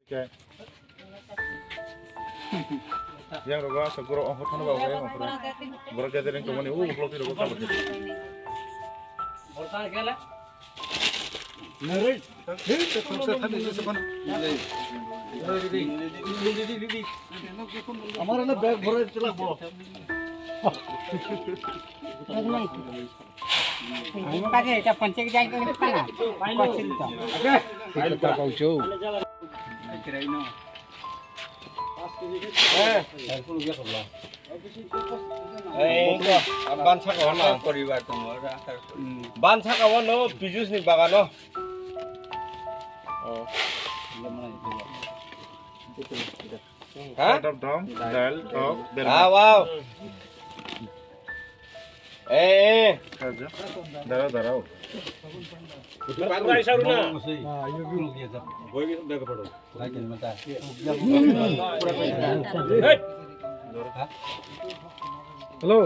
yang roga segera ongkot mana bawa yang ongkot baru gathering kemana blok itu roga kabar nari itu konsep tadi itu sepan हमारा ना बैग भरा चला बोलो हम का जे এটা पंचे के जाई के खाना कचिल तो ओके এটা कहू बानसाका परिवार बानसाका नो पिजुस नि बागान dom dal top bel wow saja darah darah hello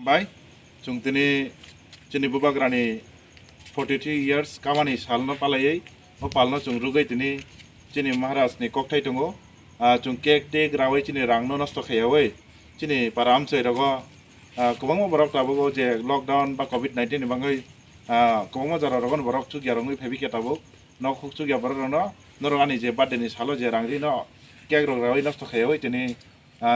Bye. Chung tini bubagrani 43 years kamani salno palayai o palno chung rugai tini chini maharaj ni kokthai tongo chung cake te grawai chini rangno nosto khayawai chini param chai rogo kubangma borok tabo je lockdown ba covid 19 ni bangai kubangma jara rogo borok chu gyarongui phebi ketabo nok khuk chu gyabor no norogani je birthday ni salo je rangri no cake ro grawai nosto khayawai tini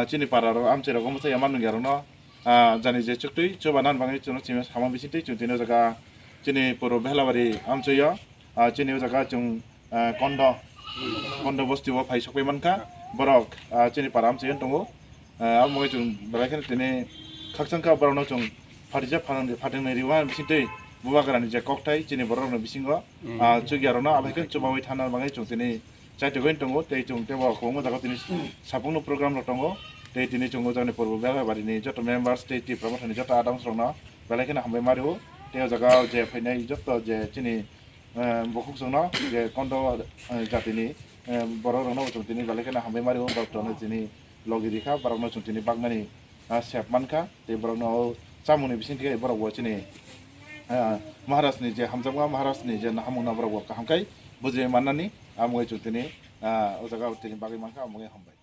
chini pararo amche rogo mo yaman gyarongno jani je chuktui chobanan bangai chuno chimi samang bisintei chung tino jaga chini puro behlabari amchoya chini jaga chung kondo bosti wo phai sokpai manka borok chini param chen tongo amoy chung balaikhan tini khakchangka borno chung pharija phateng riwa bisintei bubagrani je kokthai chini borno bisingo chugyarona abaikhan chobawi thana bangai chung tini chaite goin tongo tei chung tebo khongo jaga tini sapungno program lo tongo tei tini chungo jani purbo behlabari ni joto members tei ti promotion ni joto adang srongna balaikhan hambai mario tei jaga je phainai joto je chini bokuk songno je kondo jatini borok no chung tini balaikhan hambai mario borok no tini logiri kha borok no chung tini bagmani sep manka tei borok no chamuni bisingti borok bo chini maharaj ni je hamjamga maharaj ni je nahamungna borok bo kahamkai bujre manani amoy chung tini o jaga tini bagai manka amoy hambai